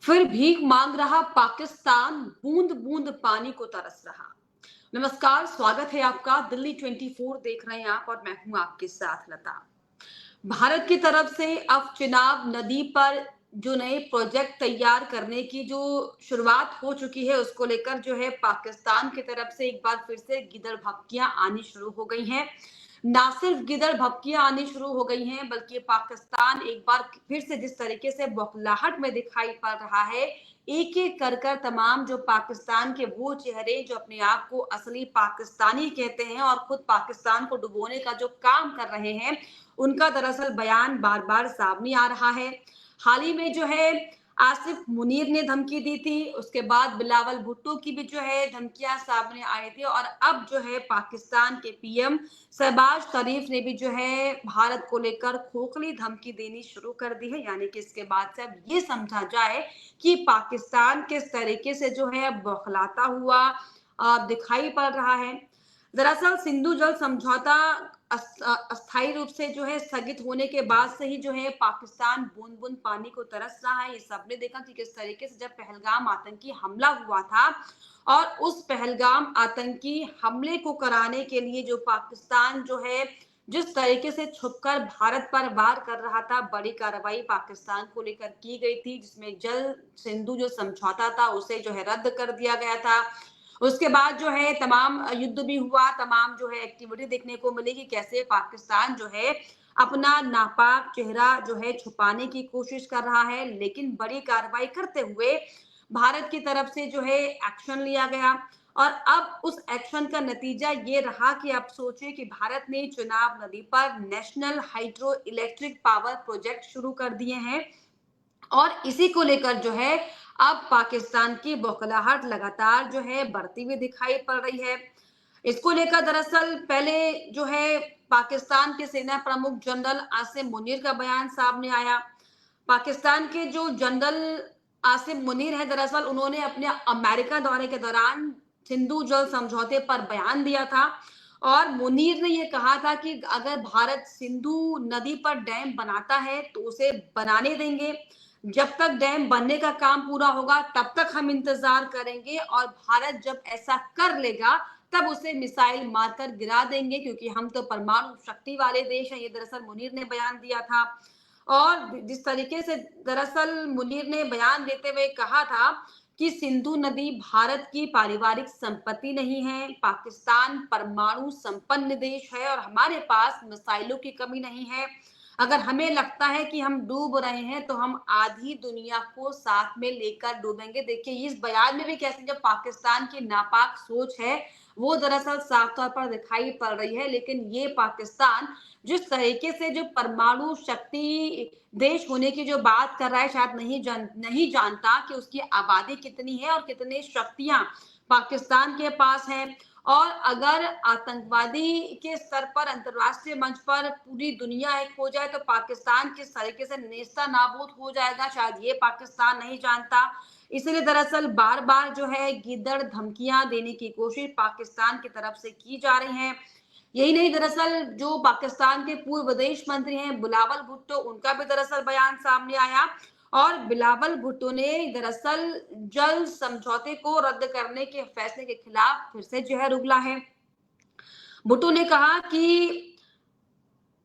फिर भीख मांग रहा पाकिस्तान, बूंद बूंद पानी को तरस रहा। नमस्कार, स्वागत है आपका। दिल्ली 24 देख रहे हैं आप और मैं हूं आपके साथ लता। भारत की तरफ से अब चिनाब नदी पर जो नए प्रोजेक्ट तैयार करने की जो शुरुआत हो चुकी है, उसको लेकर जो है पाकिस्तान की तरफ से एक बार फिर से गिदड़ भपकियां आनी शुरू हो गई हैं। ना सिर्फ गिदड़ भपकियां आनी शुरू हो गई हैं, बल्कि पाकिस्तान एक बार फिर से जिस तरीके से बौखलाहट में दिखाई पड़ रहा है, एक एक कर तमाम जो पाकिस्तान के वो चेहरे जो अपने आप को असली पाकिस्तानी कहते हैं और खुद पाकिस्तान को डुबोने का जो काम कर रहे हैं, उनका दरअसल बयान बार बार सामने आ रहा है। हाल ही में जो है आसिफ मुनीर ने धमकी दी थी, उसके बाद बिलावल भुट्टो की भी जो है धमकियां सामने आई थी और अब जो है पाकिस्तान के पीएम शहबाज शरीफ ने भी जो है भारत को लेकर खोखली धमकी देनी शुरू कर दी है। यानी कि इसके बाद से अब ये समझा जाए कि पाकिस्तान किस तरीके से जो है बौखलाता हुआ दिखाई पड़ रहा है। दरअसल सिंधु जल समझौता अस्थायी रूप से जो है स्थगित होने के बाद से ही जो है पाकिस्तान बूंद बूंद पानी को तरस रहा है। ये सबने देखा कि किस तरीके से जब पहलगाम आतंकी हमला हुआ था और उस पहलगाम आतंकी हमले को कराने के लिए जो पाकिस्तान जो है जिस तरीके से छुपकर भारत पर वार कर रहा था, बड़ी कार्रवाई पाकिस्तान को लेकर की गई थी, जिसमें जल सिंधु जो समझौता था उसे जो है रद्द कर दिया गया था। उसके बाद जो है तमाम युद्ध भी हुआ, तमाम जो है एक्टिविटी देखने को मिली कि कैसे पाकिस्तान जो है अपना नापाक चेहरा जो है छुपाने की कोशिश कर रहा है, लेकिन बड़ी कार्रवाई करते हुए भारत की तरफ से जो है एक्शन लिया गया। और अब उस एक्शन का नतीजा ये रहा कि आप सोचिए कि भारत ने चिनाब नदी पर national hydro electric power project शुरू कर दिए हैं और इसी को लेकर जो है अब पाकिस्तान की बौखलाहट लगातार जो है बढ़ती हुई दिखाई पड़ रही है। इसको लेकर दरअसल पहले जो है पाकिस्तान के सेना प्रमुख जनरल आसिम मुनीर का बयान सामने आया। पाकिस्तान के जो जनरल आसिम मुनीर है, दरअसल उन्होंने अपने अमेरिका दौरे के दौरान सिंधु जल समझौते पर बयान दिया था और मुनीर ने यह कहा था कि अगर भारत सिंधु नदी पर डैम बनाता है तो उसे बनाने देंगे। जब तक डैम बनने का काम पूरा होगा तब तक हम इंतजार करेंगे और भारत जब ऐसा कर लेगा तब उसे मिसाइल मारकर गिरा देंगे, क्योंकि हम तो परमाणु शक्ति वाले देश हैं। ये दरअसल मुनीर ने बयान दिया था। और जिस तरीके से दरअसल मुनीर ने बयान देते हुए कहा था कि सिंधु नदी भारत की पारिवारिक संपत्ति नहीं है, पाकिस्तान परमाणु संपन्न देश है और हमारे पास मिसाइलों की कमी नहीं है। अगर हमें लगता है कि हम डूब रहे हैं तो हम आधी दुनिया को साथ में लेकर डूबेंगे। देखिए इस बयान में भी कैसे जब पाकिस्तान की नापाक सोच है वो दरअसल साफ तौर पर दिखाई पड़ रही है। लेकिन ये पाकिस्तान जिस तरीके से जो परमाणु शक्ति देश होने की जो बात कर रहा है, शायद नहीं जानता कि उसकी आबादी कितनी है और कितनी शक्तियां पाकिस्तान के पास हैं। और अगर आतंकवादी के स्तर पर अंतर्राष्ट्रीय मंच पर पूरी दुनिया एक हो जाए तो पाकिस्तान किस तरीके से नेस्ता नाबूद हो जाएगा, शायद ये पाकिस्तान नहीं जानता। इसलिए दरअसल बार बार जो है गिदड़ धमकियां देने की कोशिश पाकिस्तान की तरफ से की जा रही है। यही नहीं, दरअसल जो पाकिस्तान के पूर्व विदेश मंत्री हैं बिलावल भुट्टो, उनका भी दरअसल बयान सामने आया और बिलावल भुट्टो ने दरअसल जल समझौते को रद्द करने के फैसले के खिलाफ फिर से जहर उगला है। भुट्टो ने कहा कि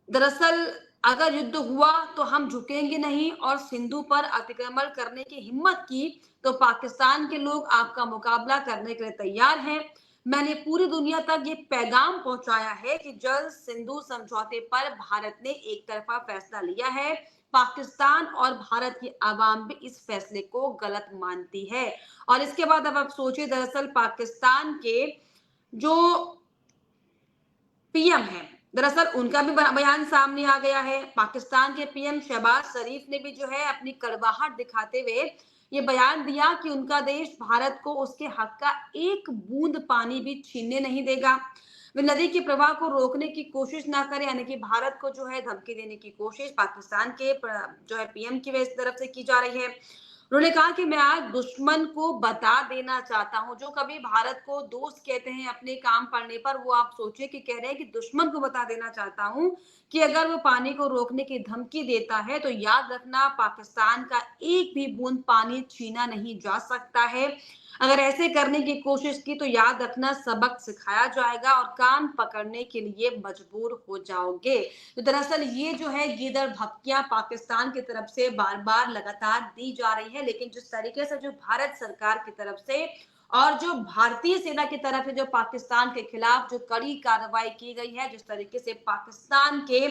दरअसल अगर युद्ध हुआ तो हम झुकेंगे नहीं और सिंधु पर अतिक्रमण करने की हिम्मत की तो पाकिस्तान के लोग आपका मुकाबला करने के लिए तैयार हैं। मैंने पूरी दुनिया तक ये पैगाम पहुंचाया है कि जल सिंधु समझौते पर भारत ने एक तरफा फैसला लिया है। पाकिस्तान और भारत की आवाम भी इस फैसले को गलत मानती है। और इसके बाद अब आप सोचिए, दरअसल पाकिस्तान के जो पीएम है, दरअसल उनका भी बयान सामने आ गया है। पाकिस्तान के पीएम शहबाज शरीफ ने भी जो है अपनी कड़वाहट दिखाते हुए ये बयान दिया कि उनका देश भारत को उसके हक का एक बूंद पानी भी छीनने नहीं देगा। वे नदी के प्रवाह को रोकने की कोशिश ना करें, यानी कि भारत को जो है धमकी देने की कोशिश पाकिस्तान के जो है पीएम की तरफ से की जा रही है। उन्होंने कहा कि मैं आज दुश्मन को बता देना चाहता हूं, जो कभी भारत को दोस्त कहते हैं अपने काम पड़ने पर, वो आप सोचिए कि कह रहे हैं कि दुश्मन को बता देना चाहता हूं कि अगर वो पानी को रोकने की धमकी देता है तो याद रखना, पाकिस्तान का एक भी बूंद पानी छीना नहीं जा सकता है। अगर ऐसे करने की कोशिश की तो याद रखना, सबक सिखाया जाएगा और कान पकड़ने के लिए मजबूर हो जाओगे। तो दरअसल ये जो है गीदड़ भपकियां पाकिस्तान की तरफ से बार बार लगातार दी जा रही है, लेकिन जिस तरीके से जो भारत सरकार की तरफ से और जो भारतीय सेना की तरफ से जो पाकिस्तान के खिलाफ जो कड़ी कार्रवाई की गई है, जिस तरीके से पाकिस्तान के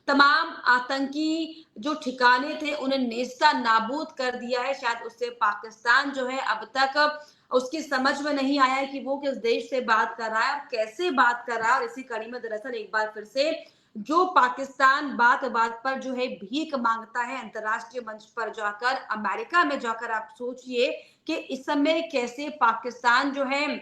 तमाम आतंकी जो ठिकाने थे उन्हें नेस्ता नाबूद कर दिया है, शायद उससे पाकिस्तान जो है अब तक उसकी समझ में नहीं आया है कि वो किस देश से बात कर रहा है और कैसे बात कर रहा है। और इसी कड़ी में दरअसल एक बार फिर से जो पाकिस्तान बात बात पर जो है भीख मांगता है अंतर्राष्ट्रीय मंच पर जाकर, अमेरिका में जाकर, आप सोचिए कि इस समय कैसे पाकिस्तान जो है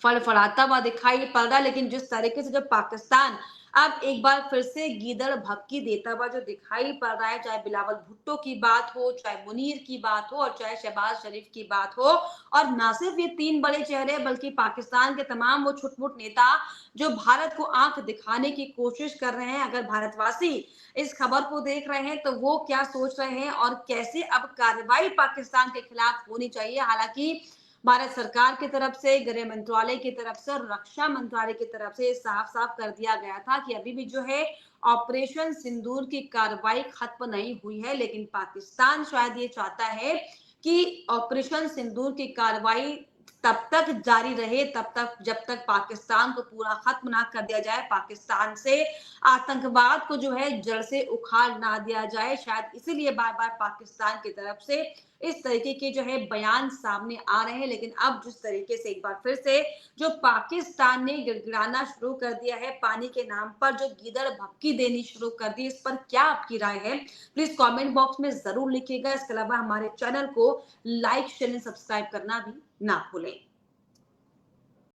फड़फड़ाता हुआ दिखाई पड़ रहा है। लेकिन जिस तरीके से जब पाकिस्तान अब एक बार फिर से गीदड़ भपकी देता हुआ जो दिखाई पड़ रहा है, चाहे बिलावल भुट्टो की बात हो, चाहे मुनीर की बात हो और चाहे शहबाज शरीफ की बात हो, और ना सिर्फ ये तीन बड़े चेहरे बल्कि पाकिस्तान के तमाम वो छुटमुट नेता जो भारत को आंख दिखाने की कोशिश कर रहे हैं, अगर भारतवासी इस खबर को देख रहे हैं तो वो क्या सोच रहे हैं और कैसे अब कार्रवाई पाकिस्तान के खिलाफ होनी चाहिए। हालांकि भारत सरकार की तरफ से, गृह मंत्रालय की तरफ से और रक्षा मंत्रालय की तरफ से साफ साफ कर दिया गया था कि अभी भी जो है ऑपरेशन सिंदूर की कार्रवाई खत्म नहीं हुई है, लेकिन पाकिस्तान शायद ये चाहता है कि ऑपरेशन सिंदूर की कार्रवाई तब तक जारी रहे, तब तक जब तक पाकिस्तान को पूरा खत्म ना कर दिया जाए, पाकिस्तान से आतंकवाद को जो है जड़ से उखाड़ ना दिया जाए। शायद इसीलिए बार बार पाकिस्तान की तरफ से इस तरीके के जो है बयान सामने आ रहे हैं। लेकिन अब जिस तरीके से एक बार फिर से जो पाकिस्तान ने गिड़गिड़ाना शुरू कर दिया है, पानी के नाम पर जो गीदड़ भपकी देनी शुरू कर दी, इस पर क्या आपकी राय है, प्लीज कमेंट बॉक्स में जरूर लिखिएगा। इसके अलावा हमारे चैनल को लाइक, शेयर एंड सब्सक्राइब करना भी ना भूलें।